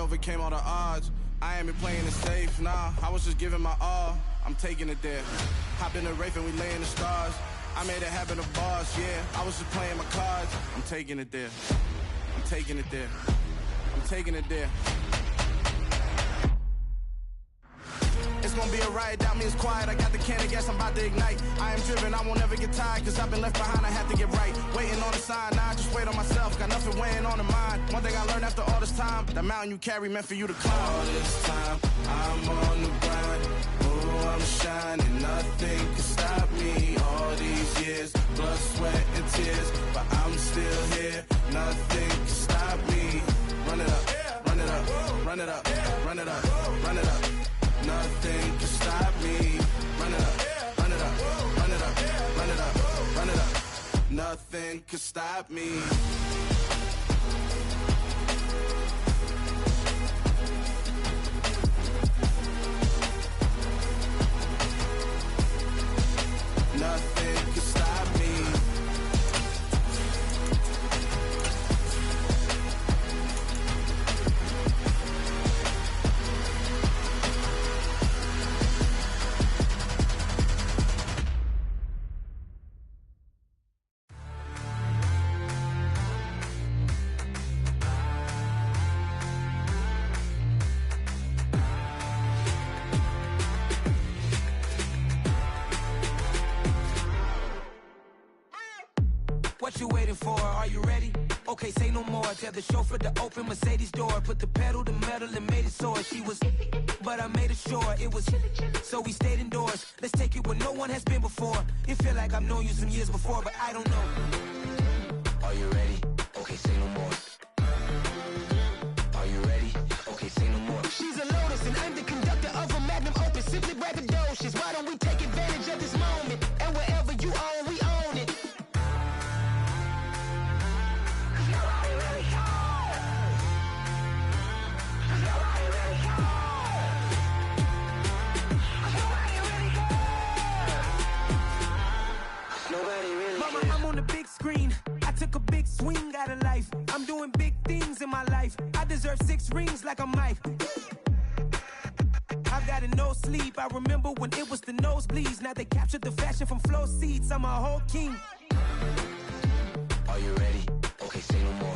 overcame all the odds. I ain't been playing it safe, nah, I was just giving my all. I'm taking it there. Hop in the Wraith and we lay in the stars. I made it happen to bars, yeah, I was just playing my cards. I'm taking it there. I'm taking it there. I'm taking it there. It's gonna be a riot, doubt me it's quiet. I got the can of gas, I'm about to ignite. I am driven, I won't ever get tired, cause I've been left behind, I have to get right. Waiting on the sign, now I just wait on myself, got nothing weighing on the mind. One thing I learned after all this time, that mountain you carry meant for you to climb. All this time, I'm on the grind, oh, I'm shining, nothing can stop me. All these years, blood, sweat, and tears, but I'm still here, nothing can stop me. Run it up, run it up, run it up, run it up, run it up. Nothing can stop me. Run it up, run it up, run it up, run it up, run it up. Nothing can stop me. Nothing can stop me. What you waiting for? Are you ready? Okay, say no more. Tell the chauffeur to open Mercedes door. Put the pedal to metal and made it soar. She was, but I made it sure it was. So we stayed indoors. Let's take it where no one has been before. It feel like I've known you some years before, but I don't know. Are you ready? Okay, say no more. Are you ready? Okay, say no more. She's a Lotus and I'm the conductor of a magnum opus. Simply braggadocious. Why don't we take advantage of this moment? And wherever you own, we own it. Mama, I'm on the big screen. I took a big swing out of life. I'm doing big things in my life. I deserve 6 rings like a Mike. I've got no sleep. I remember when it was the nosebleeds. Now they captured the fashion from flow seats. I'm a whole king. Are you ready? Okay, say no more.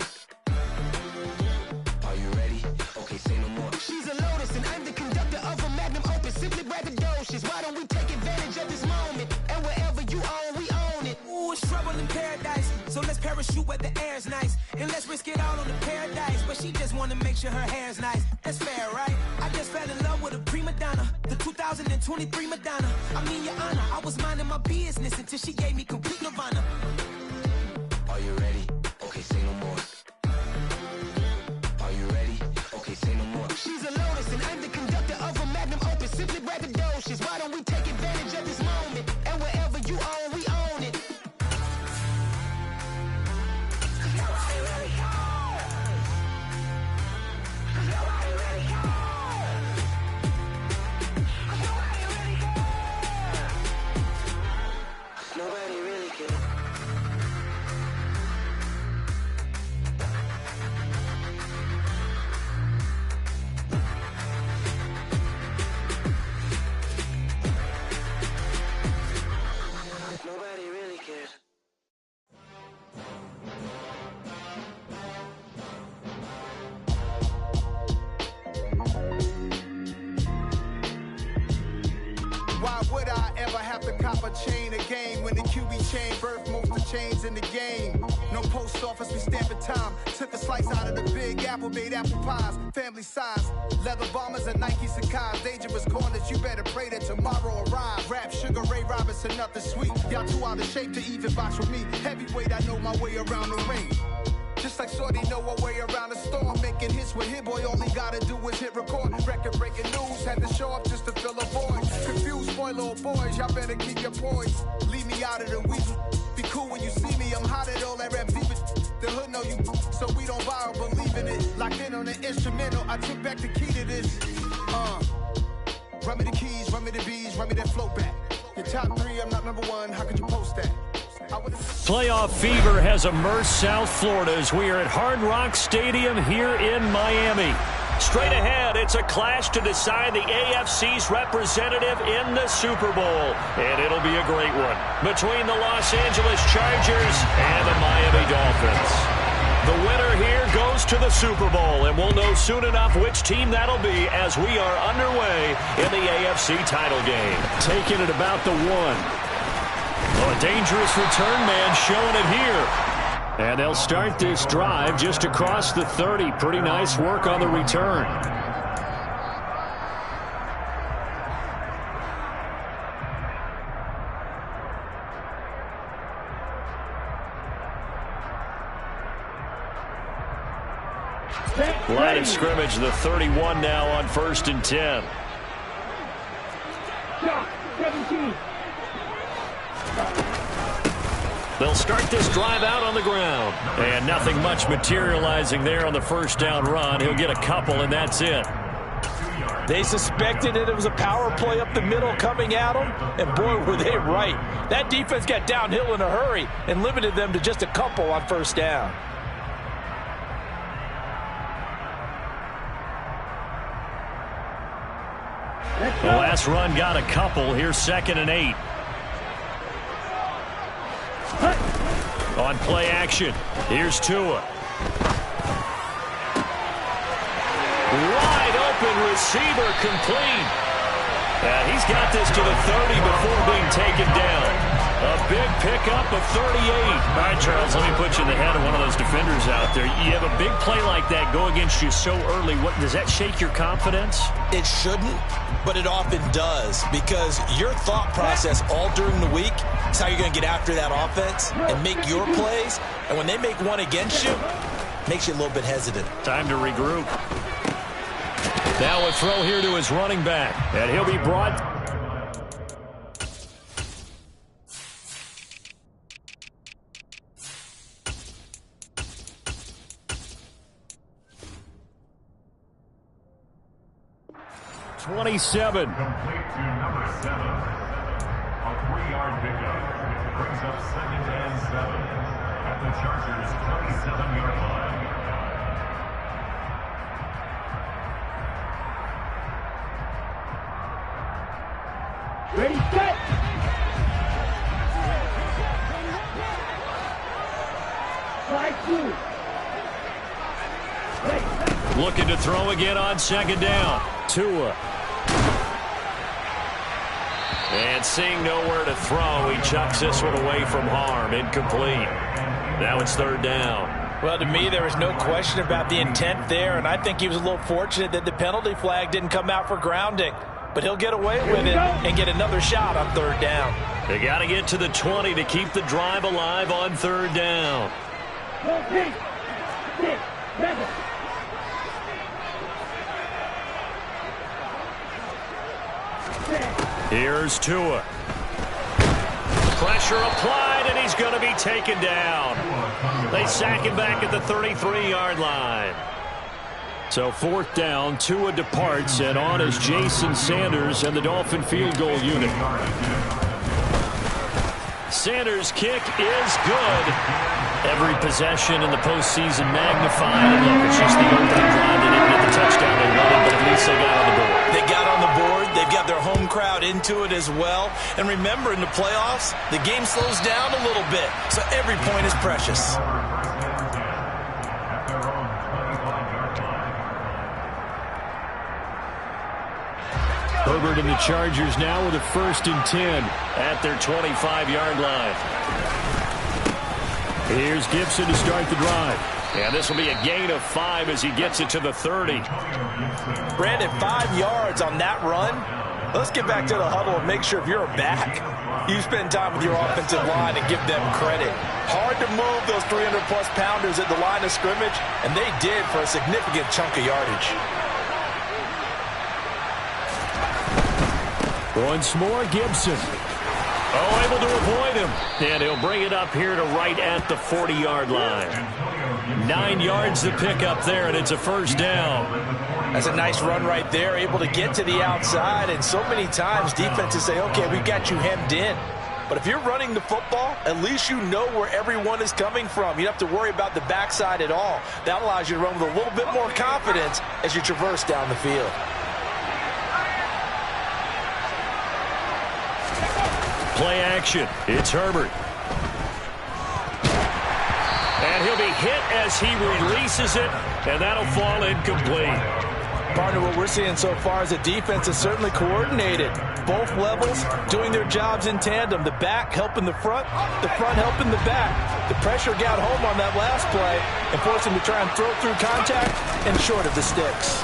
Are you ready? Okay, say no more. She's a Lotus and I'm the conductor of a magnum opus. Simply braggadocious. Why don't we take advantage of this moment? And wherever you own, we own it. Ooh, it's trouble in paradise. So let's parachute where the air's nice. And let's risk it all on the paradise. But she just wanna make sure her hair's nice. That's fair, right? I just fell in love with a prima donna. The 2023 Madonna. I mean, your honor, I was minding my business until she gave me complete nirvana. Are you ready? Okay, say no more. Are you ready? Okay, say no more. She's a Lotus and I'm the conductor of a magnum opus. Simply braggadocious. Why don't we take advantage of this moment? And wherever you own, we own it. Nobody really cares. Nobody really cares. Why would I ever have to cop a chain again when the QB chain birthed most of chains in the game? No post office, we stamping time. Took a slice out of the big apple, made apple pies, family size. Leather bombers and Nike Sacai's. Dangerous corners, you better pray that tomorrow arrives. Rap, Sugar Ray Robinson, nothing sweet. Y'all too out of shape to even box with me. Heavyweight, I know my way around the ring. Just like Shorty know her way around the storm. Making hits with Hit Boy, all he gotta do is hit record. Record breaking news, had to show up just to fill a void. Confused boy, little boys, y'all better keep your poise. Leave me out of the weasel. Be cool when you see me, I'm hot at all that rap deep. The hood know you, so we don't borrow, believe in it. Locked in on the instrumental, I took back the key to this. Run me the keys, run me the bees, run me that flow back. Your top 3, I'm not number 1, how could you post that? Playoff fever has immersed South Florida as we are at Hard Rock Stadium here in Miami. Straight ahead, it's a clash to decide the AFC's representative in the Super Bowl. And it'll be a great one between the Los Angeles Chargers and the Miami Dolphins. The winner here goes to the Super Bowl, and we'll know soon enough which team that'll be as we are underway in the AFC title game. Taking it about the 1. Oh, a dangerous return man showing it here. And they'll start this drive just across the 30. Pretty nice work on the return. Line of scrimmage, the 31 now on 1st and 10. 17. They'll start this drive out on the ground. And nothing much materializing there on the first down run. He'll get a couple, and that's it. They suspected it was a power play up the middle coming at them, and boy, were they right. That defense got downhill in a hurry and limited them to just a couple on first down. The last run got a couple. Here's 2nd and 8. On play action, here's Tua. Wide open receiver complete. And he's got this to the 30 before being taken down. A big pickup of 38. All right, Charles, let me put you in the head of one of those defenders out there. You have a big play like that go against you so early. What does that shake your confidence? It shouldn't, but it often does, because your thought process all during the week is how you're going to get after that offense and make your plays. And when they make one against you, it makes you a little bit hesitant. Time to regroup. Now a throw here to his running back, and he'll be brought. '27. Complete to number 7. A 3-yard pickup, which brings up 2nd and 7 at the Chargers' 27-yard line. Ready, set. Slide 2. Looking to throw again on 2nd down. Tua. And seeing nowhere to throw, he chucks this one away from harm. Incomplete. Now it's 3rd down. Well, to me, there was no question about the intent there, and I think he was a little fortunate that the penalty flag didn't come out for grounding. But he'll get away with it and get another shot on 3rd down. They got to get to the 20 to keep the drive alive on 3rd down. 6, 7. Here's Tua. Pressure applied, and he's going to be taken down. They sack him back at the 33-yard line. So 4th down, Tua departs, and on is Jason Sanders and the Dolphin field goal unit. Sanders' kick is good. Every possession in the postseason magnified. And look, it's just the opening drive. They didn't get the touchdown they wanted, but at least they got on the board. They got on the board. They've got their home crowd into it as well. And remember, in the playoffs, the game slows down a little bit, so every point is precious. Herbert and the Chargers now with a 1st and 10 at their 25-yard line. Here's Gibson to start the drive. And this will be a gain of 5 as he gets it to the 30. Brandon, 5 yards on that run. Let's get back to the huddle and make sure if you're a back, you spend time with your offensive line and give them credit. Hard to move those 300-plus pounders at the line of scrimmage, and they did for a significant chunk of yardage. Once more, Gibson. Oh, able to avoid him. And he'll bring it up here to right at the 40-yard line. 9 yards to pick up there, and it's a 1st down. That's a nice run right there, able to get to the outside. And so many times defenses say, okay, we've got you hemmed in. But if you're running the football, at least you know where everyone is coming from. You don't have to worry about the backside at all. That allows you to run with a little bit more confidence as you traverse down the field. Play action. It's Herbert. And he'll be hit as he releases it, and that'll fall incomplete. Partner, what we're seeing so far is the defense is certainly coordinated. Both levels doing their jobs in tandem. The back helping the front helping the back. The pressure got home on that last play and forced him to try and throw through contact and short of the sticks.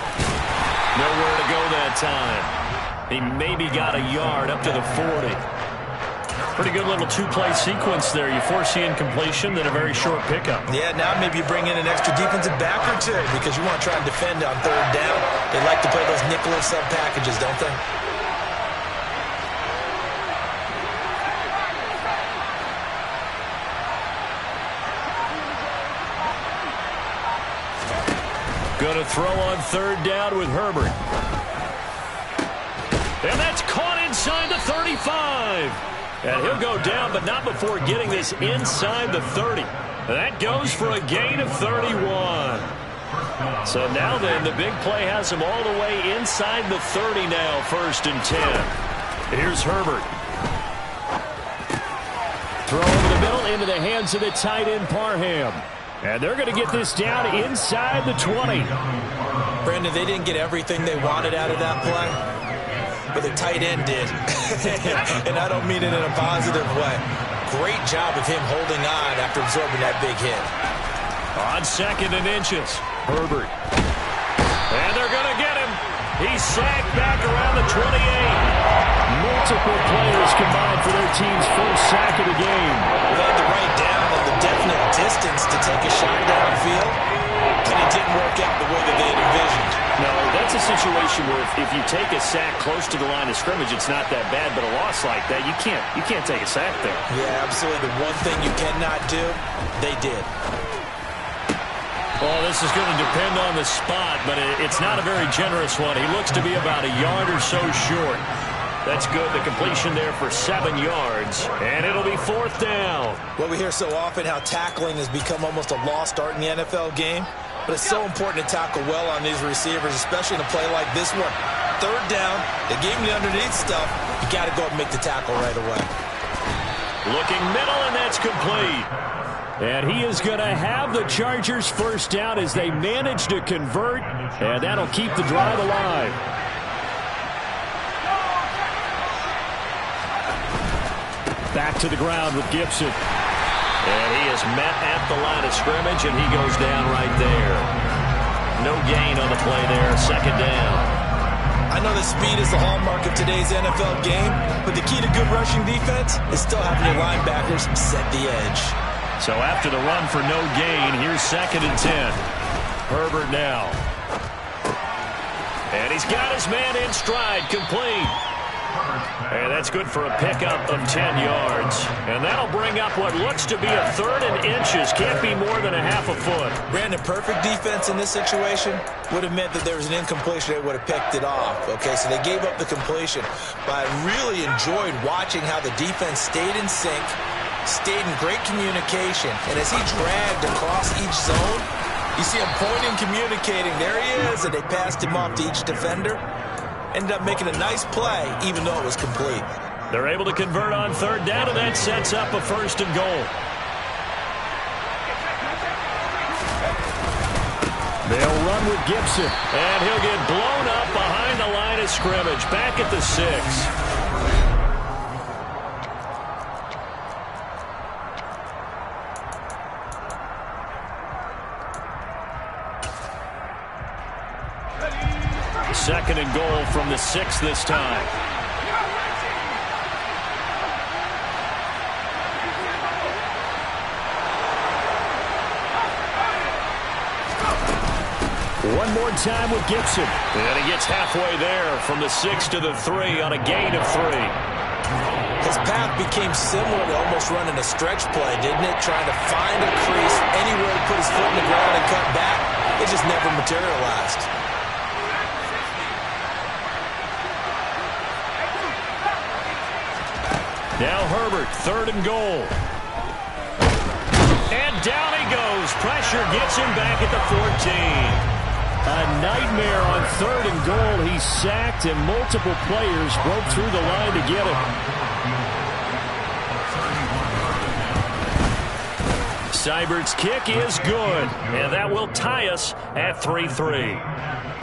Nowhere to go that time. He maybe got a yard up to the 40. Pretty good little two-play sequence there. You force the incompletion, then a very short pickup. Yeah, now maybe you bring in an extra defensive back or two because you want to try and defend on third down. They like to play those nickel and sub packages, don't they? Going to throw on third down with Herbert. And that's caught inside the 35. And he'll go down, but not before getting this inside the 30. That goes for a gain of 31. So now then, the big play has him all the way inside the 30 now, 1st and 10. Here's Herbert. Throw over the middle into the hands of the tight end, Parham. And they're going to get this down inside the 20. Brandon, they didn't get everything they wanted out of that play, but the tight end did. And I don't mean it in a positive way. Great job of him holding on after absorbing that big hit. On 2nd and inches, Herbert. And they're going to get him. He's sacked back around the 28. Multiple players combined for their team's first sack of the game. They had the right down and the definite distance to take a shot downfield, and it didn't work out the way that they had envisioned. No, that's a situation where if you take a sack close to the line of scrimmage, it's not that bad, but a loss like that, you can't take a sack there. Yeah, absolutely. The one thing you cannot do, they did. Well, this is going to depend on the spot, but it's not a very generous one. He looks to be about a yard or so short. That's good. The completion there for 7 yards, and it'll be 4th down. Well, we hear so often how tackling has become almost a lost art in the NFL game, but it's so important to tackle well on these receivers, especially in a play like this one. 3rd down, they gave him the underneath stuff. You got to go and make the tackle right away. Looking middle, and that's complete. And he is going to have the Chargers' first down as they manage to convert, and that'll keep the drive alive. Back to the ground with Gibson. And he is met at the line of scrimmage, and he goes down right there. No gain on the play there, 2nd down. I know that speed is the hallmark of today's NFL game, but the key to good rushing defense is still having your linebackers set the edge. So after the run for no gain, here's 2nd and 10. Herbert now. And he's got his man in stride, complete. And that's good for a pickup of 10 yards. And that'll bring up what looks to be a 3rd and inches. Can't be more than a half a foot. Brandon, perfect defense in this situation would have meant that there was an incompletion. They would have picked it off. Okay, so they gave up the completion. But I really enjoyed watching how the defense stayed in sync, stayed in great communication. And as he dragged across each zone, you see him pointing, communicating. There he is, and they passed him off to each defender. Ended up making a nice play, even though it was complete. They're able to convert on 3rd down, and that sets up a 1st and goal. They'll run with Gibson, and he'll get blown up behind the line of scrimmage, back at the 6. Second and goal from the 6 this time. One more time with Gibson. And he gets halfway there from the 6 to the 3 on a gain of 3. His path became similar to almost running a stretch play, didn't it? Trying to find a crease, anywhere to put his foot in the ground and cut back. It just never materialized. Now Herbert, 3rd and goal. And down he goes. Pressure gets him back at the 14. A nightmare on 3rd and goal. He's sacked, and multiple players broke through the line to get him. Seibert's kick is good, and that will tie us at 3-3.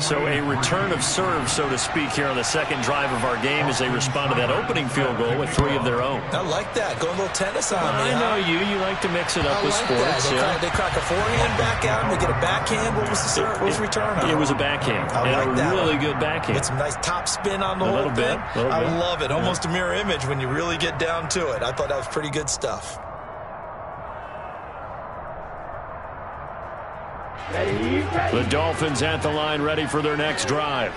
So a return of serve, so to speak, here on the second drive of our game as they respond to that opening field goal with 3 of their own. I like that. Going a little tennis on me. I know you. You like to mix it up with sports. They crack a forehand back out, and they get a backhand. What was the return on? It was a backhand. I like that. Really good backhand. Get some nice top spin on the whole thing. I love it. Almost a mirror image when you really get down to it. I thought that was pretty good stuff. The Dolphins at the line, ready for their next drive.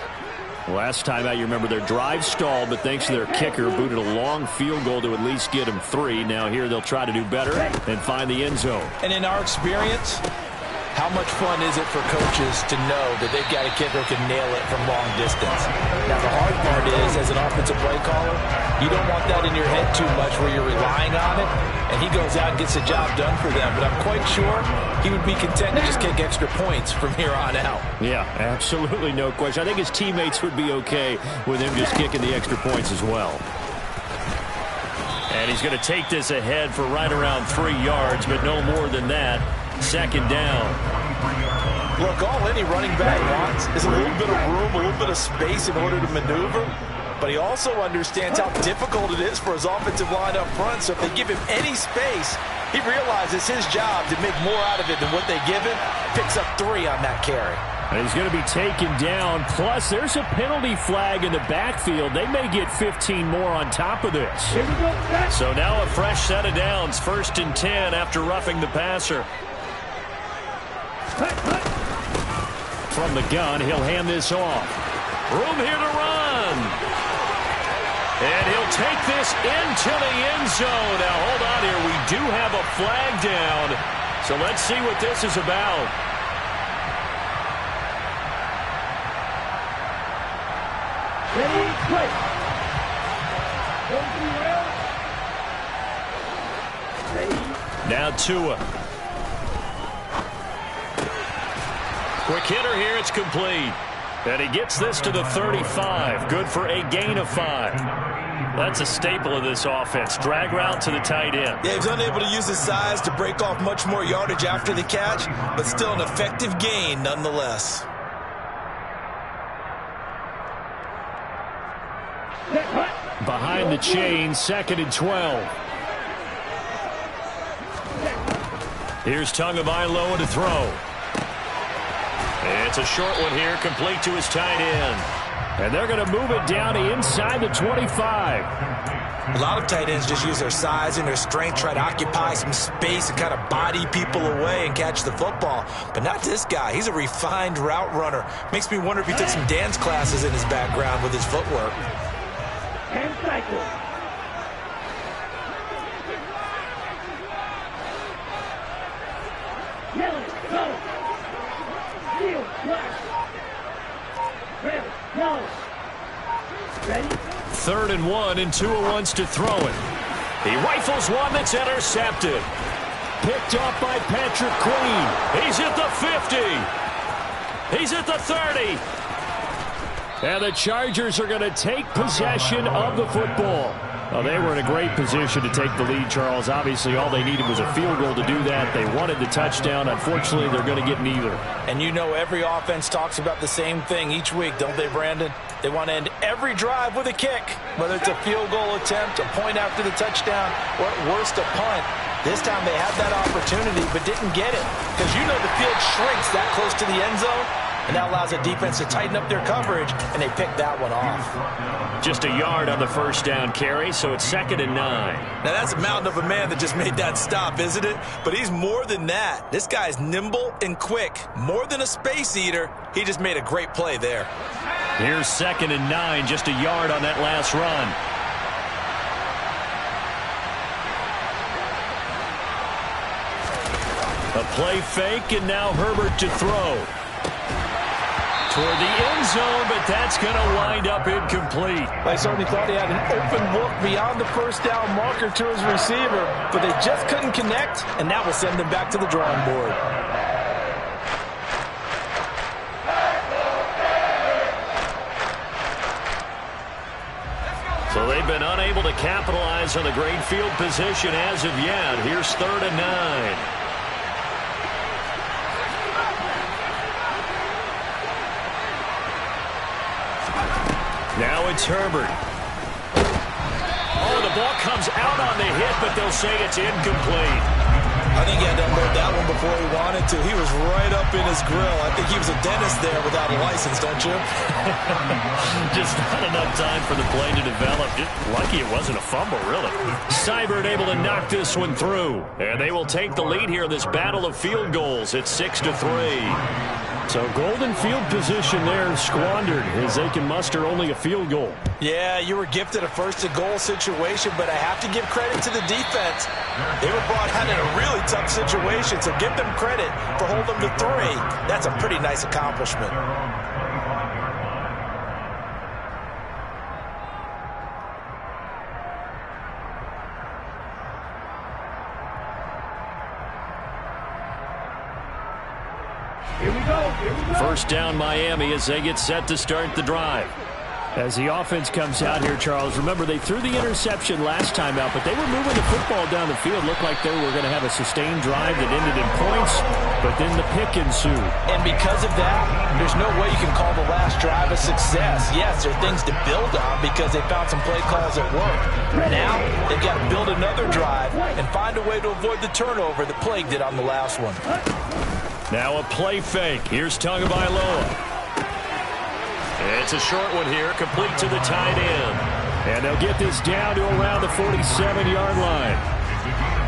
Last time out, you remember their drive stalled, but thanks to their kicker, booted a long field goal to at least get them 3. Now here they'll try to do better and find the end zone. And in our experience, how much fun is it for coaches to know that they've got a kicker who can nail it from long distance? Now, the hard part is, as an offensive play caller, you don't want that in your head too much where you're relying on it, and he goes out and gets the job done for them. But I'm quite sure he would be content to just kick extra points from here on out. Yeah, absolutely no question. I think his teammates would be okay with him just kicking the extra points as well. And he's going to take this ahead for right around 3 yards, but no more than that. 2nd down. Look, all any running back wants is a little bit of room, a little bit of space in order to maneuver. But he also understands how difficult it is for his offensive line up front. So if they give him any space, he realizes his job to make more out of it than what they give him. Picks up 3 on that carry. And he's going to be taken down. Plus, there's a penalty flag in the backfield. They may get 15 more on top of this. So now a fresh set of downs. 1st and 10 after roughing the passer. From the gun, he'll hand this off. Room here to run. And he'll take this into the end zone. Now, hold on here. We do have a flag down. So let's see what this is about. Ready, play. Now Tua. Quick hitter here. It's complete. And he gets this to the 35. Good for a gain of 5. That's a staple of this offense. Drag route to the tight end. Yeah, he's unable to use his size to break off much more yardage after the catch, but still an effective gain nonetheless. Behind the chain, 2nd and 12. Here's Tagovailoa to throw. It's a short one here, complete to his tight end. And they're going to move it down to inside the 25. A lot of tight ends just use their size and their strength, try to occupy some space and kind of body people away and catch the football. But not this guy. He's a refined route runner. Makes me wonder if he took some dance classes in his background with his footwork. And cycle. Yellow, go. Field, black. Red, yellow. Ready? 3rd and 1, and Tua wants to throw it. He rifles one that's intercepted. Picked off by Patrick Queen. He's at the 50. He's at the 30. And the Chargers are going to take possession of the football. Well, they were in a great position to take the lead, Charles. Obviously, all they needed was a field goal to do that. They wanted the touchdown. Unfortunately, they're going to get neither. And you know every offense talks about the same thing each week, don't they, Brandon? They want to end every drive with a kick, whether it's a field goal attempt, a point after the touchdown, or at worst, a punt. This time they had that opportunity but didn't get it because you know the field shrinks that close to the end zone. And that allows the defense to tighten up their coverage, and they picked that one off. Just a yard on the 1st down carry, so it's 2nd and 9. Now, that's a mountain of a man that just made that stop, isn't it? But he's more than that. This guy's nimble and quick. More than a space eater, he just made a great play there. Here's 2nd and 9, just a yard on that last run. A play fake, and now Herbert to throw. toward the end zone, but that's going to wind up incomplete. They certainly thought he had an open look beyond the first down marker to his receiver, but they just couldn't connect, and that will send them back to the drawing board. So they've been unable to capitalize on the great field position as of yet. Here's 3rd and 9. Now it's Herbert. Oh, the ball comes out on the hit, but they'll say it's incomplete. I think he had to unload that one before he wanted to. He was right up in his grill. I think he was a dentist there without a license, don't you? Just not enough time for the play to develop. Just lucky it wasn't a fumble, really. Seibert able to knock this one through. And they will take the lead here in this battle of field goals. It's 6-3. So golden field position there squandered as they can muster only a field goal. Yeah, you were gifted a first-to-goal situation, but I have to give credit to the defense. They were brought out in a really tough situation, so give them credit for holding them to 3. That's a pretty nice accomplishment. Here we go. First down Miami as they get set to start the drive. As the offense comes out here, Charles, remember they threw the interception last time out, but they were moving the football down the field. Looked like they were going to have a sustained drive that ended in points, but then the pick ensued. And because of that, there's no way you can call the last drive a success. Yes, there are things to build on because they found some play calls that worked. Now, they've got to build another drive and find a way to avoid the turnover that plagued it on the last one. Now a play fake. Here's Tagovailoa. It's a short one here, complete to the tight end. And they'll get this down to around the 47-yard line.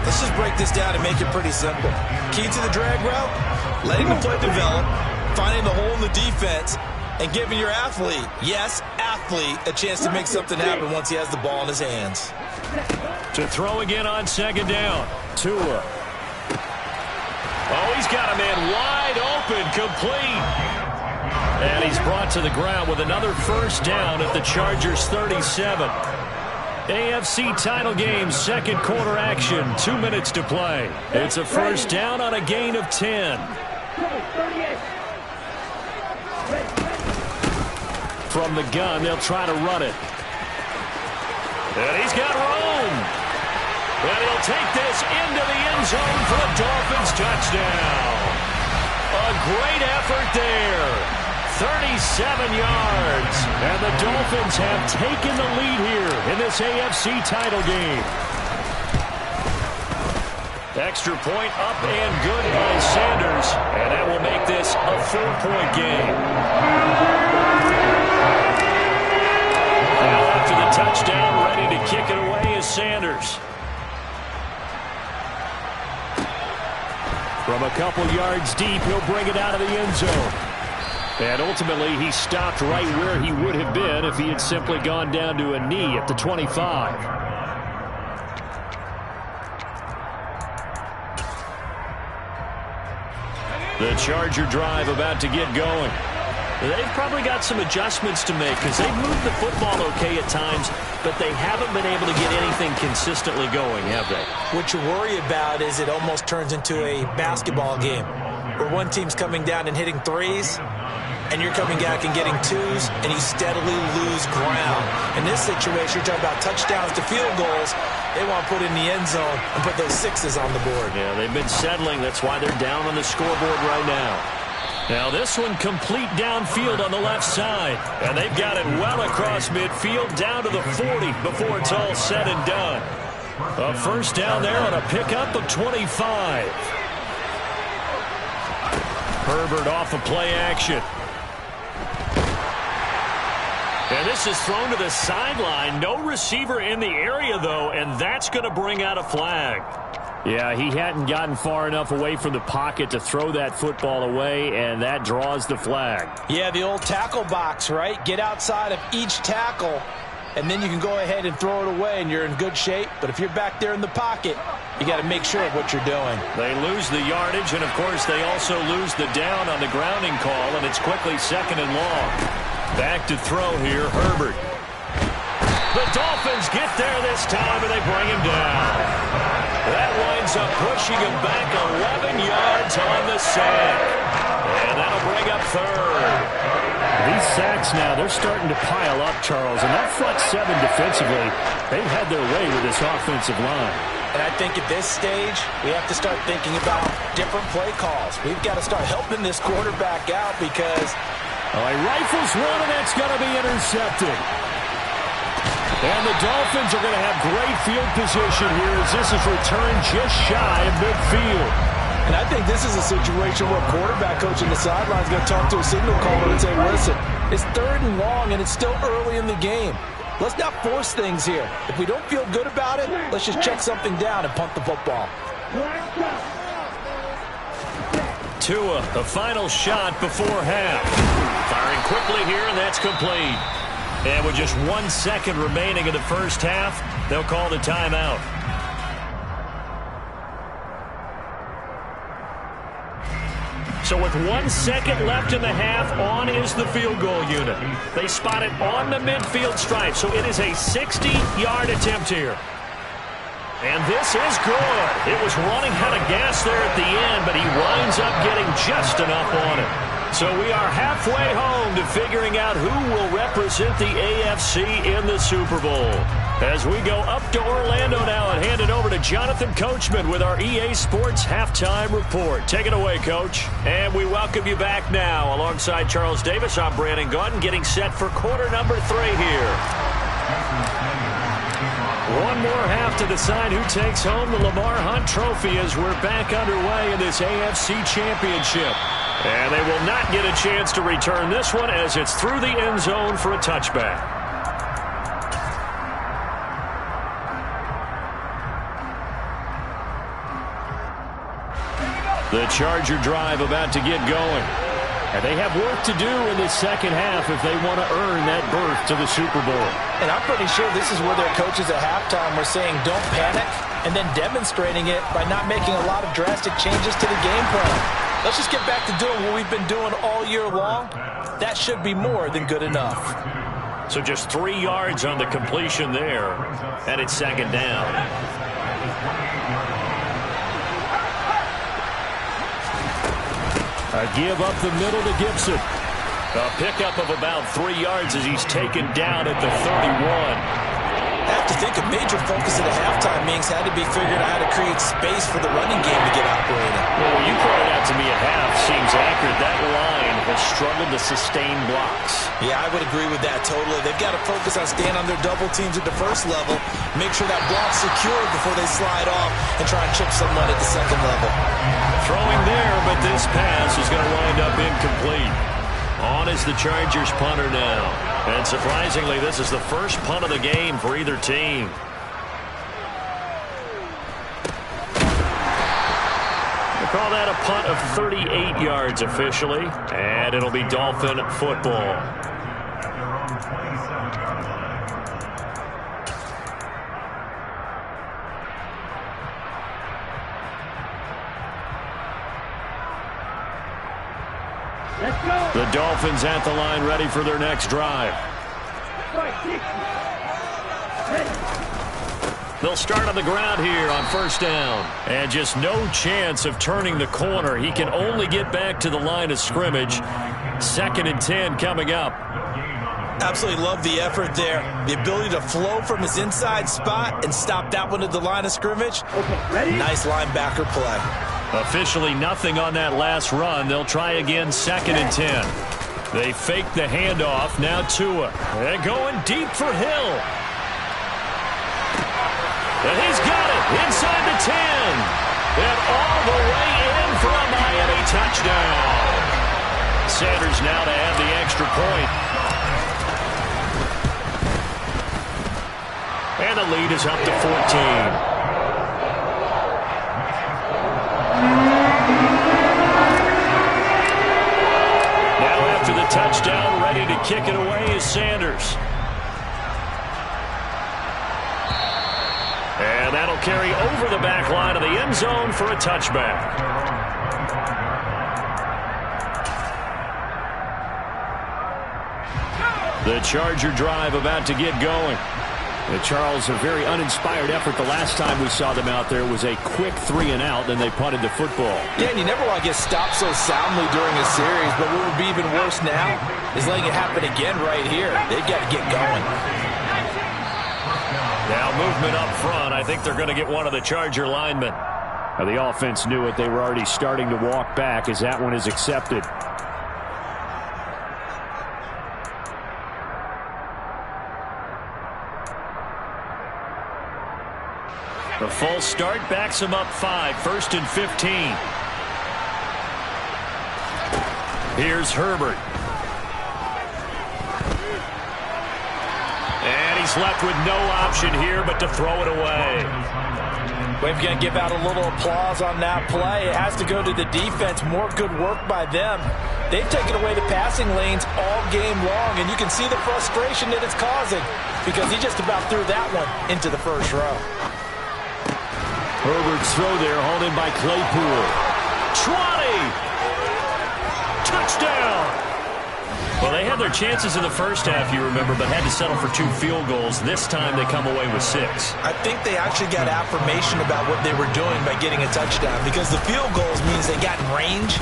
Let's just break this down and make it pretty simple. Key to the drag route, letting the play develop, finding the hole in the defense, and giving your athlete, yes, athlete, a chance to make something happen once he has the ball in his hands. To throw again on second down. Tua. Oh, he's got a man wide open, complete. And he's brought to the ground with another first down at the Chargers' 37. AFC title game, second quarter action, 2 minutes to play. It's a first down on a gain of 10. From the gun, they'll try to run it. And he's got room. And he'll take this into the end zone for the Dolphins' touchdown. A great effort there. 37 yards. And the Dolphins have taken the lead here in this AFC title game. Extra point up and good by Sanders. And that will make this a 4-point game. Now after the touchdown, ready to kick it away is Sanders. From a couple yards deep, he'll bring it out of the end zone. And ultimately, he stopped right where he would have been if he had simply gone down to a knee at the 25. The Charger drive about to get going. They've probably got some adjustments to make because they've moved the football okay at times, but they haven't been able to get anything consistently going, have they? What you worry about is it almost turns into a basketball game where one team's coming down and hitting threes, and you're coming back and getting twos, and you steadily lose ground. In this situation, you're talking about touchdowns to field goals. They want to put in the end zone and put those sixes on the board. Yeah, they've been settling. That's why they're down on the scoreboard right now. Now this one complete downfield on the left side. And they've got it well across midfield down to the 40 before it's all said and done. A first down there on a pickup of 25. Herbert off of play action. And this is thrown to the sideline. No receiver in the area, though, and that's going to bring out a flag. Yeah, he hadn't gotten far enough away from the pocket to throw that football away, and that draws the flag. Yeah, the old tackle box, right? Get outside of each tackle, and then you can go ahead and throw it away, and you're in good shape. But if you're back there in the pocket, You got to make sure of what you're doing. They lose the yardage, and, of course, they also lose the down on the grounding call, and it's quickly 2nd and long. Back to throw here, Herbert. The Dolphins get there this time, and they bring him down. That winds up pushing him back 11 yards on the sack. And that'll bring up 3rd. These sacks now, they're starting to pile up, Charles. And that front 7 defensively, they've had their way with this offensive line. And I think at this stage, we have to start thinking about different play calls. We've got to start helping this quarterback out because... he rifles one, and that's going to be intercepted. And the Dolphins are going to have great field position here as this is returned just shy of midfield. And I think this is a situation where a quarterback coach in the sideline is going to talk to a signal caller and say, listen, it's 3rd and long, and it's still early in the game. Let's not force things here. If we don't feel good about it, let's just check something down and punt the football. Tua, the final shot before half. Firing quickly here, and that's complete. And with just 1 second remaining in the first half, they'll call the timeout. So with 1 second left in the half, on is the field goal unit. They spot it on the midfield stripe, so it is a 60-yard attempt here. And this is good. It was running out of gas there at the end, but he winds up getting just enough on it. So we are halfway home to figuring out who will represent the AFC in the Super Bowl. As we go up to Orlando now and hand it over to Jonathan Coachman with our EA Sports Halftime Report. Take it away, Coach. And we welcome you back now. Alongside Charles Davis, I'm Brandon Gaudin, getting set for quarter number 3 here. One more half to decide who takes home the Lamar Hunt Trophy as we're back underway in this AFC Championship. And they will not get a chance to return this one as it's through the end zone for a touchback. The Charger drive about to get going. And they have work to do in the second half if they want to earn that berth to the Super Bowl. And I'm pretty sure this is where their coaches at halftime were saying don't panic and then demonstrating it by not making a lot of drastic changes to the game plan. Let's just get back to doing what we've been doing all year long. That should be more than good enough. So just 3 yards on the completion there, and it's 2nd down. A give up the middle to Gibson. A pickup of about 3 yards as he's taken down at the 31. I have to think a major focus at the halftime means had to be figuring out how to create space for the running game to get operating. Well, what you pointed out to me at half seems accurate. That line has struggled to sustain blocks. Yeah, I would agree with that totally. They've got to focus on staying on their double teams at the first level, make sure that block's secure before they slide off and try and chip someone at the second level. Throwing there, but this pass is going to wind up incomplete. On is the Chargers punter now. And surprisingly, this is the first punt of the game for either team. We'll call that a punt of 38 yards officially. And it'll be Dolphin football. The Dolphins at the line ready for their next drive. They'll start on the ground here on first down. And just no chance of turning the corner. He can only get back to the line of scrimmage. 2nd and 10 coming up. Absolutely love the effort there. The ability to flow from his inside spot and stop that one at the line of scrimmage. Nice linebacker play. Officially nothing on that last run. They'll try again 2nd and 10. They fake the handoff. Now Tua. They're going deep for Hill. And he's got it inside the 10. And all the way in for a Miami touchdown. Sanders now to add the extra point. And the lead is up to 14. Now after the touchdown, ready to kick it away is Sanders. And that'll carry over the back line of the end zone for a touchback. The Charger drive about to get going. The Charles, a very uninspired effort the last time we saw them out there was a quick 3 and out, then they punted the football. Yeah, and you never want to get stopped so soundly during a series, but what would be even worse now is letting it happen again right here. They've got to get going. Now movement up front. I think they're going to get one of the Charger linemen. Now, the offense knew it. They were already starting to walk back as that one is accepted. The full start backs him up 5, 1st and 15. Here's Herbert. And he's left with no option here but to throw it away. We're going to give out a little applause on that play. It has to go to the defense. More good work by them. They've taken away the passing lanes all game long, and you can see the frustration that it's causing because he just about threw that one into the first row. Herbert's throw there, hauled in by Claypool. 20! Touchdown! Well, they had their chances in the first half, you remember, but had to settle for 2 field goals. This time they come away with 6. I think they actually got affirmation about what they were doing by getting a touchdown because the field goals means they got in range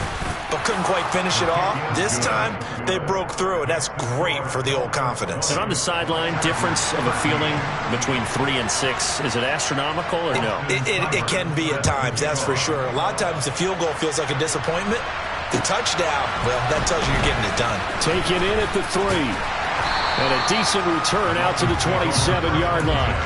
but couldn't quite finish it off. This time, they broke through, and that's great for the old confidence. And on the sideline, difference of a feeling between 3 and 6, is it astronomical or no? It can be at times, that's for sure. A lot of times the field goal feels like a disappointment. The touchdown, well, that tells you you're getting it done. Taken in at the 3. And a decent return out to the 27-yard line.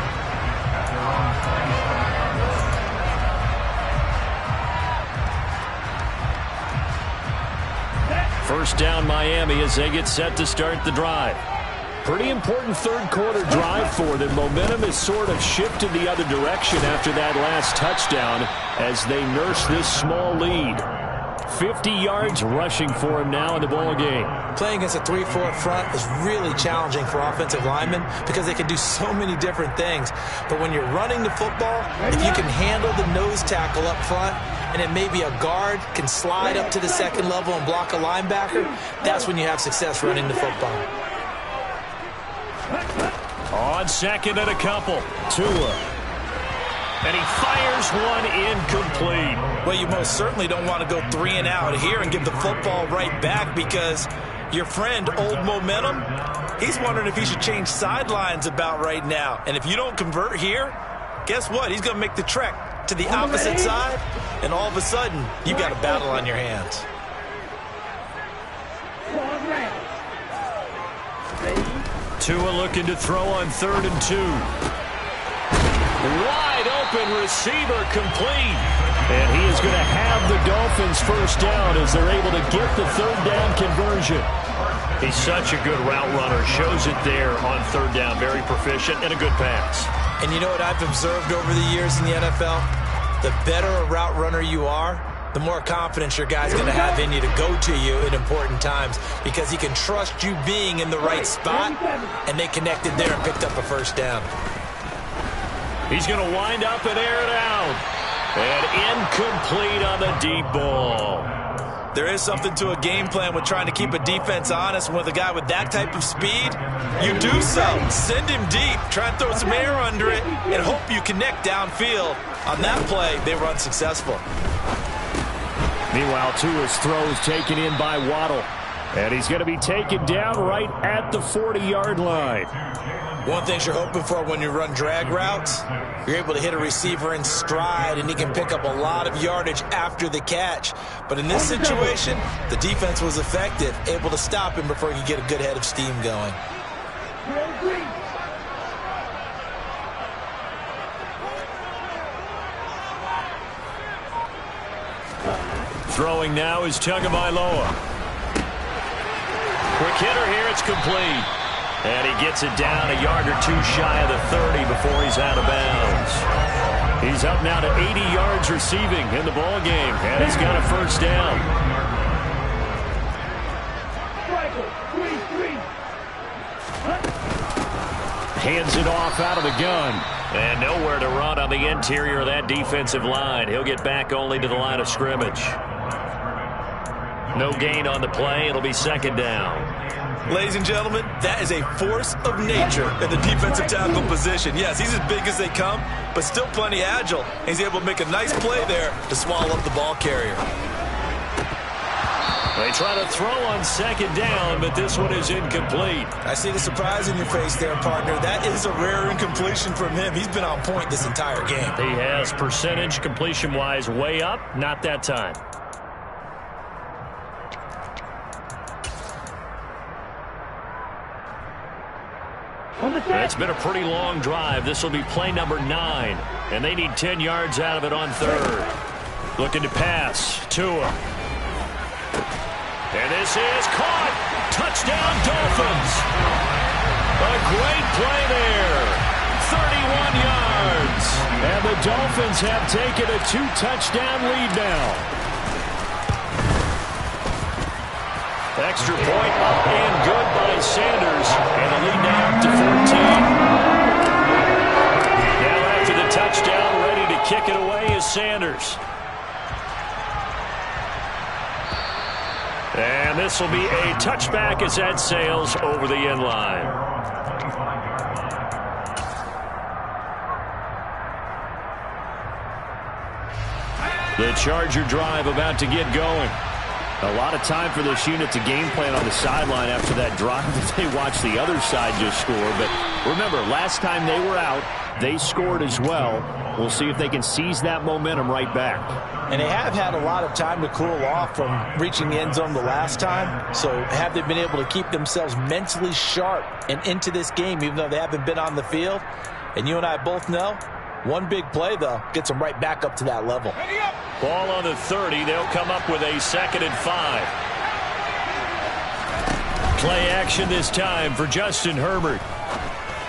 First down Miami as they get set to start the drive. Pretty important third quarter drive for them. Momentum has sort of shifted the other direction after that last touchdown as they nurse this small lead. 50 yards rushing for him now in the ball game. Playing against a 3-4 front is really challenging for offensive linemen because they can do so many different things. But when you're running the football, if you can handle the nose tackle up front, and it may be a guard can slide up to the second level and block a linebacker, that's when you have success running the football. On second and a couple, Tua. And he fires one incomplete. Well, you most certainly don't want to go 3 and out here and give the football right back because your friend, Old Momentum, he's wondering if he should change sidelines about right now. And if you don't convert here, guess what? He's going to make the trek to the opposite side, and all of a sudden, you've got a battle on your hands. Tua looking to throw on 3rd and 2. Wide open receiver complete. And he is going to have the Dolphins first down as they're able to get the 3rd down conversion. He's such a good route runner. Shows it there on 3rd down. Very proficient and a good pass. And you know what I've observed over the years in the NFL? The better a route runner you are, the more confidence your guy's going to have in you to go to you in important times because he can trust you being in the right spot, and they connected there and picked up a first down. He's going to wind up and air it out. And incomplete on the deep ball. There is something to a game plan with trying to keep a defense honest. With a guy with that type of speed, you do so. Send him deep. Try and throw some air under it and hope you connect downfield. On that play, they were unsuccessful. Meanwhile, Tua's throw is taken in by Waddle. And he's going to be taken down right at the 40-yard line. One thing you're hoping for when you run drag routes, you're able to hit a receiver in stride, and he can pick up a lot of yardage after the catch. But in this situation, the defense was effective, able to stop him before he could get a good head of steam going. Throwing now is Tagovailoa. Quick hitter here, it's complete. And he gets it down a yard or two shy of the 30 before he's out of bounds. He's up now to 80 yards receiving in the ball game, and he's got a first down. Hands it off out of the gun. And nowhere to run on the interior of that defensive line. He'll get back only to the line of scrimmage. No gain on the play. It'll be second down. Ladies and gentlemen, that is a force of nature in the defensive tackle position. Yes, he's as big as they come, but still plenty agile. He's able to make a nice play there to swallow up the ball carrier. They try to throw on second down, but this one is incomplete. I see the surprise in your face there, partner. That is a rare incompletion from him. He's been on point this entire game. He has percentage completion-wise way up, not that time. It's been a pretty long drive. This will be play number 9, and they need 10 yards out of it on third. Looking to pass. Tua. And this is caught. Touchdown, Dolphins. A great play there. 31 yards. And the Dolphins have taken a 2-touchdown lead now. Extra point up and good by Sanders. And the lead now up to 14. Now after the touchdown, ready to kick it away is Sanders. And this will be a touchback as that sails over the end line. The Charger drive about to get going. A lot of time for this unit to game plan on the sideline after that drive that they watched the other side just score. But remember, last time they were out, they scored as well. We'll see if they can seize that momentum right back. And they have had a lot of time to cool off from reaching the end zone the last time. So have they been able to keep themselves mentally sharp and into this game, even though they haven't been on the field? And you and I both know, one big play, though, gets them right back up to that level. Ball on the 30. They'll come up with a 2nd and 5. Play action this time for Justin Herbert.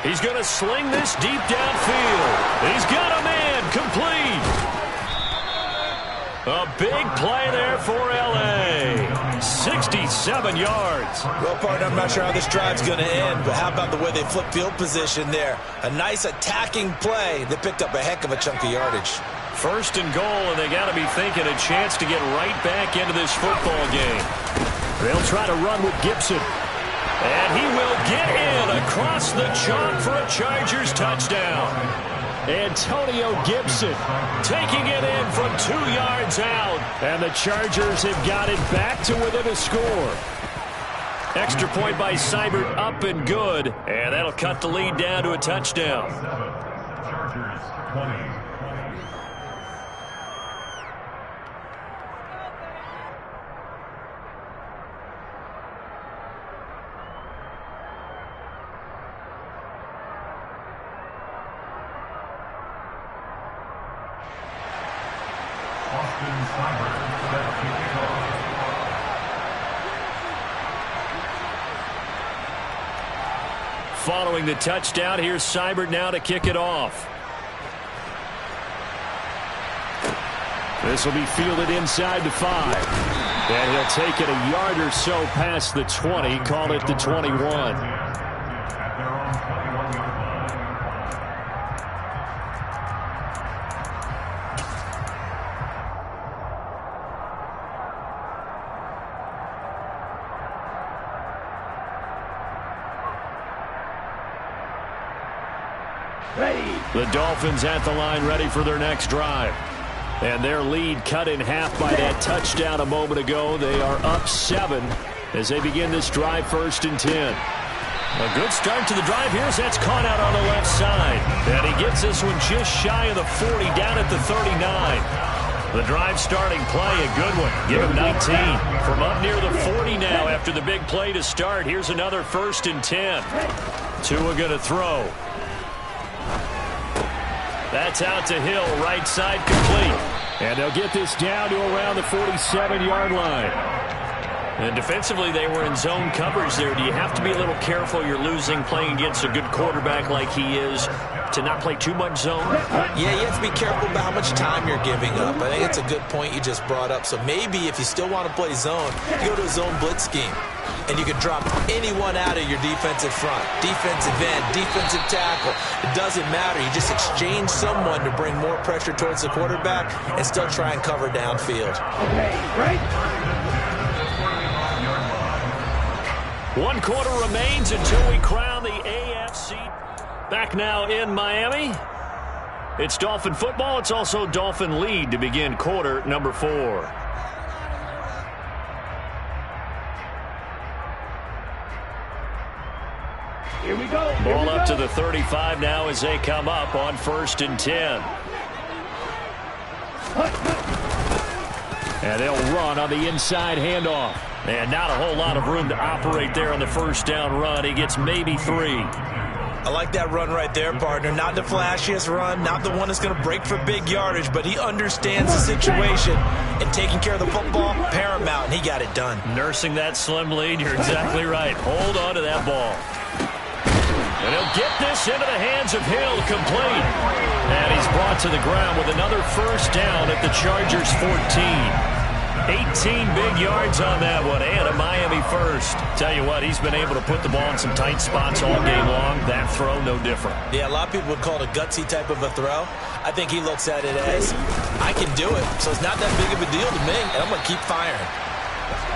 He's going to sling this deep downfield. He's got a man complete. A big play there for L.A. 67 yards. Well, partner, I'm not sure how this drive's going to end, but how about the way they flip field position there? A nice attacking play that picked up a heck of a chunk of yardage. 1st and goal, and they got to be thinking a chance to get right back into this football game. They'll try to run with Gibson. And he will get in across the chalk for a Chargers touchdown. Antonio Gibson Taking it in from 2 yards out. And the Chargers have got it back to within a score. Extra point by Seibert, up and good. And that'll cut the lead down to a touchdown. Chargers 20. Following the touchdown, here's Seibert now to kick it off. This will be fielded inside the 5. And he'll take it a yard or so past the 20, call it the 21. The Dolphins at the line ready for their next drive. And their lead cut in half by that touchdown a moment ago. They are up 7 as they begin this drive 1st and 10. A good start to the drive here as that's caught out on the left side. And he gets this one just shy of the 40 down at the 39. The drive starting play, a good one. Give him 19. From up near the 40 now after the big play to start. Here's another 1st and 10. Tua going to throw. That's out to Hill, right side complete. And they'll get this down to around the 47-yard line. And defensively, they were in zone coverage there. Do you have to be a little careful? You're losing playing against a good quarterback like he is. to not play too much zone? Yeah, you have to be careful about how much time you're giving up. I think it's a good point you just brought up. So maybe if you still want to play zone, you go to a zone blitz scheme. And you can drop anyone out of your defensive front. Defensive end, defensive tackle. It doesn't matter. You just exchange someone to bring more pressure towards the quarterback and still try and cover downfield. Okay, right? 1 quarter remains until we crown the AFC. Back now in Miami. It's Dolphin football. It's also Dolphin lead to begin quarter number 4. Here we go. Ball up to the 35 now as they come up on 1st and 10. And they'll run on the inside handoff. And not a whole lot of room to operate there on the first down run. He gets maybe 3. I like that run right there, partner. Not the flashiest run, not the one that's going to break for big yardage, but he understands the situation, and taking care of the football, paramount, and he got it done. Nursing that slim lead, you're exactly right. Hold on to that ball. And he'll get this into the hands of Hill, complete. And he's brought to the ground with another first down at the Chargers 14. 18 big yards on that one, and a Miami first. Tell you what, he's been able to put the ball in some tight spots all game long. That throw, no different. Yeah, a lot of people would call it a gutsy type of a throw. I think he looks at it as, I can do it, so it's not that big of a deal to me, and I'm going to keep firing.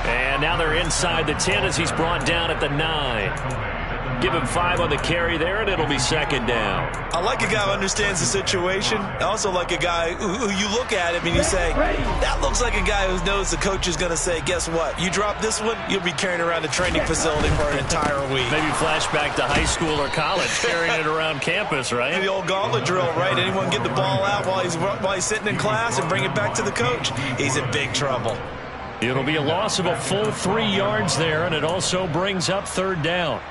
And now they're inside the 10 as he's brought down at the 9. Give him 5 on the carry there, and it'll be 2nd down. I like a guy who understands the situation. I also like a guy who you look at him and you say, that looks like a guy who knows the coach is going to say, guess what? You drop this one, you'll be carrying around the training facility for an entire week. Maybe flashback to high school or college, carrying it around campus, right? The old gauntlet drill, right? Anyone get the ball out while he's sitting in class and bring it back to the coach? He's in big trouble. It'll be a loss of a full 3 yards there, and it also brings up 3rd down.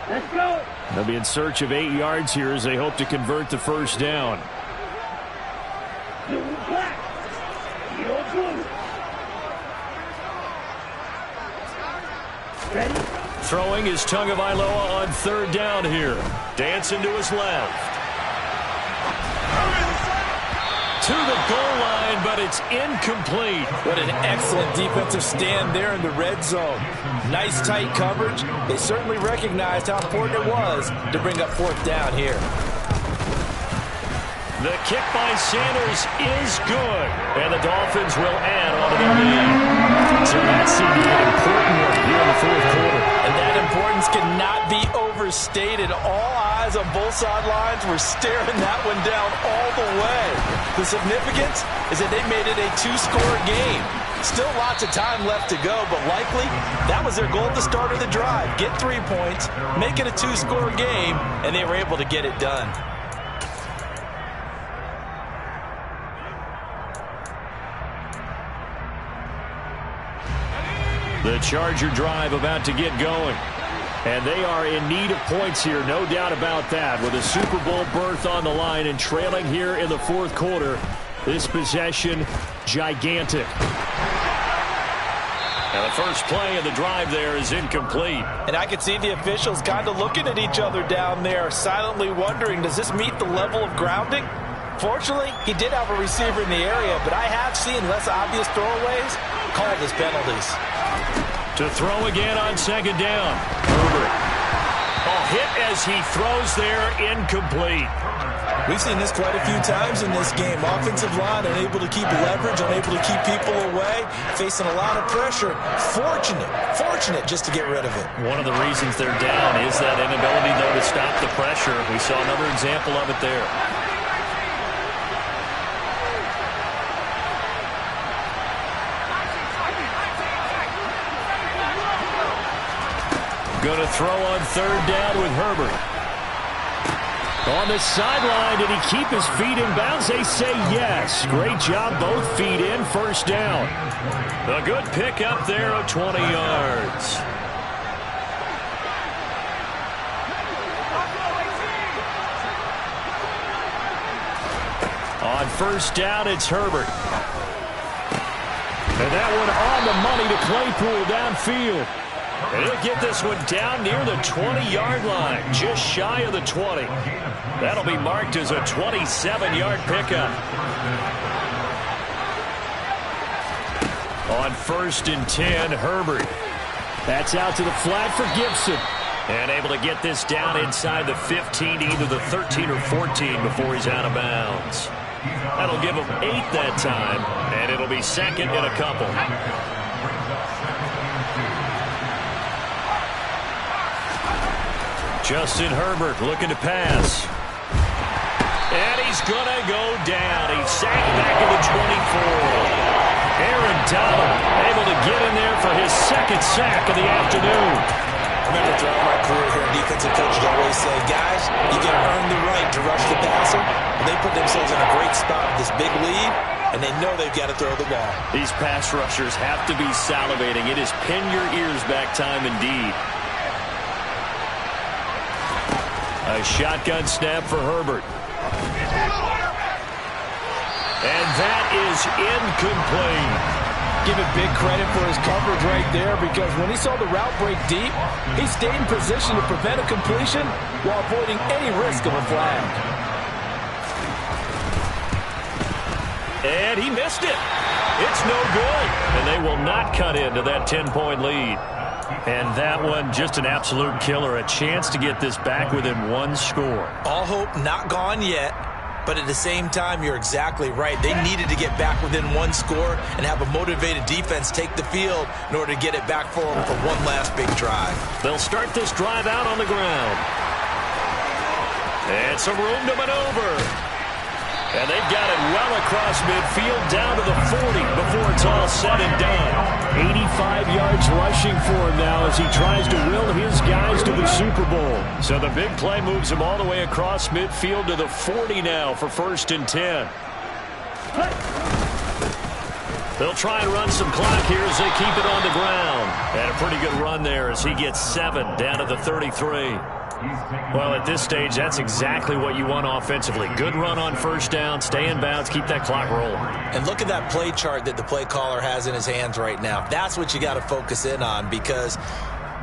Let's go. They'll be in search of 8 yards here as they hope to convert the first down. Black. Blue. Ready? Throwing is Tagovailoa on 3rd down here. Dancing to his left. To the goal line, but it's incomplete. What an excellent defensive stand there in the red zone. Nice tight coverage. They certainly recognized how important it was to bring up 4th down here. The kick by Sanders is good, and the Dolphins will add on to their lead. So that seemed to be an important one here in the 4th quarter. And that importance cannot be overstated. All eyes on both sidelines were staring that one down all the way. The significance is that they made it a 2-score game. Still lots of time left to go, but likely that was their goal at the start of the drive. Get 3 points, make it a 2-score game, and they were able to get it done. The Charger drive about to get going. And they are in need of points here, no doubt about that. With a Super Bowl berth on the line and trailing here in the 4th quarter, this possession, gigantic. And the first play of the drive there is incomplete. And I could see the officials kind of looking at each other down there, silently wondering, does this meet the level of grounding? Fortunately, he did have a receiver in the area, but I have seen less obvious throwaways called as penalties. To throw again on 2nd down. Herbert. A hit as he throws there, incomplete. We've seen this quite a few times in this game. Offensive line unable to keep leverage, unable to keep people away, facing a lot of pressure. Fortunate just to get rid of it. One of the reasons they're down is that inability, though, to stop the pressure. We saw another example of it there. Going to throw on 3rd down with Herbert. On the sideline, did he keep his feet in bounds? They say yes. Great job, both feet in, 1st down. A good pickup there of 20 yards. On 1st down, it's Herbert. And that one on the money to Claypool downfield. And he'll get this one down near the 20-yard line, just shy of the 20. That'll be marked as a 27-yard pickup. On 1st and 10, Herbert. That's out to the flat for Gibson. And able to get this down inside the 15 to either the 13 or 14 before he's out of bounds. That'll give him 8 that time, and it'll be 2nd and a couple. Justin Herbert looking to pass. And he's going to go down. He's sacked back at the 24. Aaron Donald able to get in there for his 2nd sack of the afternoon. I remember throughout my career here, defensive coaches always say, guys, you got to earn the right to rush the passer. They put themselves in a great spot with this big lead, and they know they've got to throw the ball. These pass rushers have to be salivating. It is pin your ears back time indeed. A shotgun snap for Herbert. And that is incomplete. Give him big credit for his coverage right there, because when he saw the route break deep, he stayed in position to prevent a completion while avoiding any risk of a flag. And he missed it. It's no good. And they will not cut into that 10-point lead. And that one, just an absolute killer. A chance to get this back within 1 score. All hope not gone yet. But at the same time, you're exactly right. They needed to get back within 1 score and have a motivated defense take the field in order to get it back for them for one last big drive. They'll start this drive out on the ground. And some room to maneuver. And they've got it well across midfield down to the 40 before it's all said and done. 85 yards rushing for him now as he tries to will his guys to the Super Bowl. So the big play moves him all the way across midfield to the 40 now for 1st and 10. They'll try and run some clock here as they keep it on the ground. And a pretty good run there as he gets 7 down to the 33. Well, at this stage, that's exactly what you want offensively. Good run on 1st down, stay in bounds, keep that clock rolling. And look at that play chart that the play caller has in his hands right now. That's what you got to focus in on, because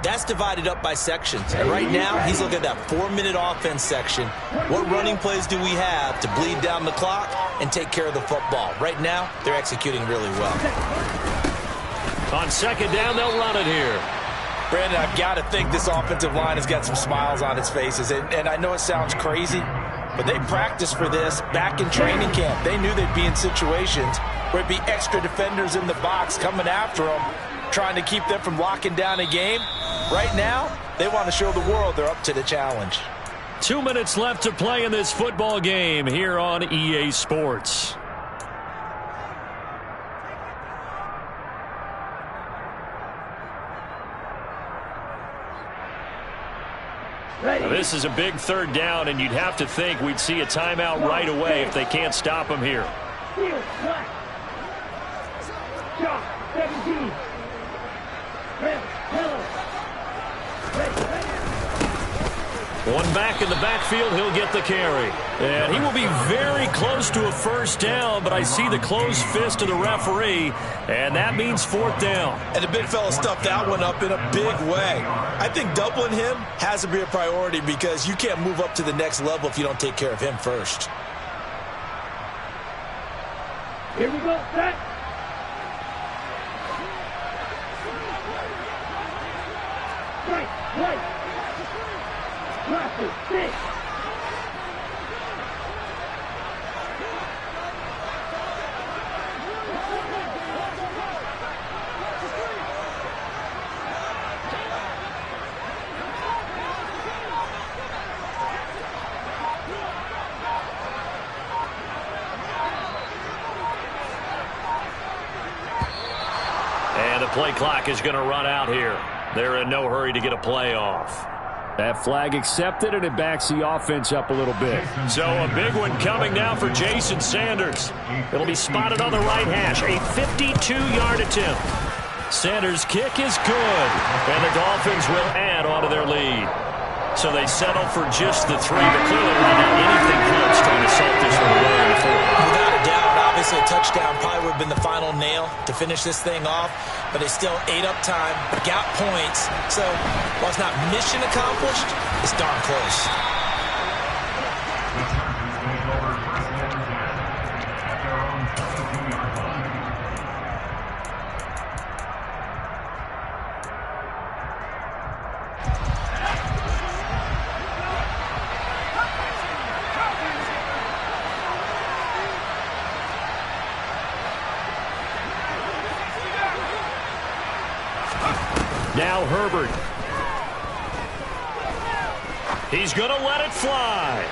that's divided up by sections. And right now, he's looking at that 4-minute offense section. What running plays do we have to bleed down the clock and take care of the football? Right now, they're executing really well. On 2nd down, they'll run it here. Brandon, I've got to think this offensive line has got some smiles on its faces. And I know it sounds crazy, but they practiced for this back in training camp. They knew they'd be in situations where it'd be extra defenders in the box coming after them, trying to keep them from locking down a game. Right now, they want to show the world they're up to the challenge. 2 minutes left to play in this football game here on EA Sports. This is a big 3rd down, and you'd have to think we'd see a timeout right away if they can't stop him here. One back in the backfield, he'll get the carry. And he will be very close to a 1st down, but I see the closed fist of the referee, and that means 4th down. And the big fella stuffed that one up in a big way. I think doubling him has to be a priority, because you can't move up to the next level if you don't take care of him first. Here we go, set. Right. Six. And the play clock is going to run out here. They're in no hurry to get a play off. That flag accepted, and it backs the offense up a little bit. So a big one coming now for Jason Sanders. It'll be spotted on the right hash. A 52-yard attempt. Sanders' kick is good, and the Dolphins will add on to their lead. So they settle for just the 3, but clearly right now anything helps trying to salt this one away in the 4th. Without a doubt, obviously a touchdown probably would have been the final nail to finish this thing off, but they still ate up time, got points. So while it's not mission accomplished, it's darn close. The Chargers take over first and 10 at their own 22-yard line. Now Herbert. He's going to let it fly.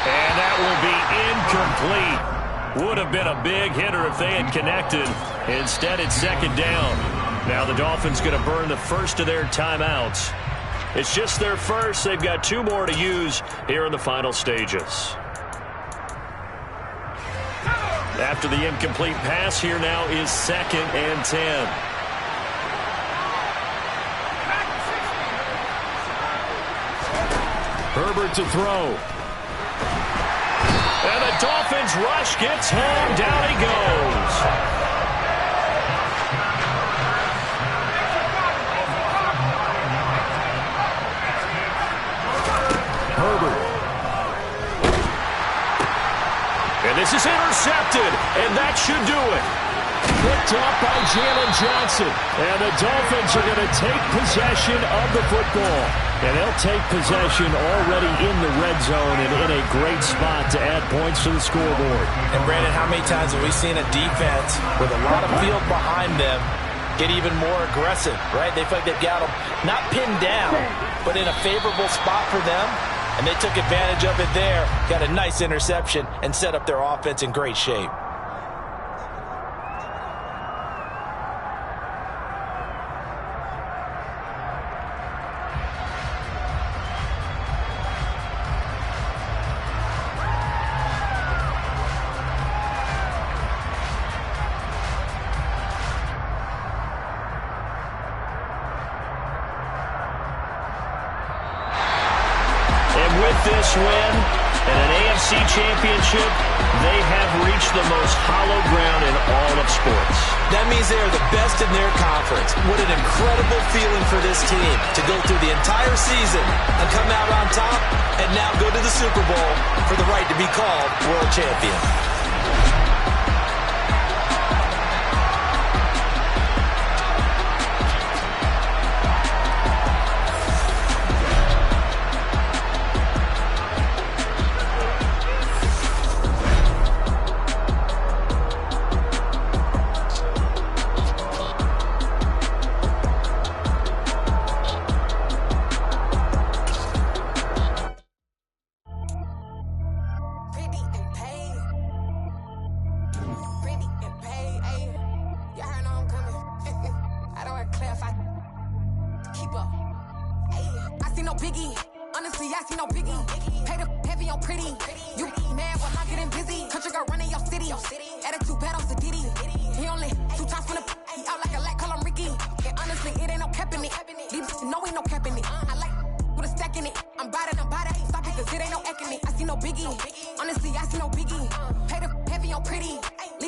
And that will be incomplete. Would have been a big hitter if they had connected. Instead, it's second down. Now the Dolphins going to burn the first of their timeouts. It's just their first. They've got 2 more to use here in the final stages. After the incomplete pass, here now is second and 10. Herbert to throw. And the Dolphins rush gets home. Down he goes. Herbert. And this is intercepted. And that should do it. Picked up by Jalen Johnson. And the Dolphins are going to take possession of the football. And they'll take possession already in the red zone and in a great spot to add points to the scoreboard. And Brandon, how many times have we seen a defense with a lot of field behind them get even more aggressive, right? They feel like they've got them not pinned down, but in a favorable spot for them. And they took advantage of it there, got a nice interception, and set up their offense in great shape. This win and an AFC championship, they have reached the most hallowed ground in all of sports. That means they are the best in their conference. What an incredible feeling for this team to go through the entire season and come out on top and now go to the Super Bowl for the right to be called world champion. Honestly, I see no biggie. Pay the heavy on pretty.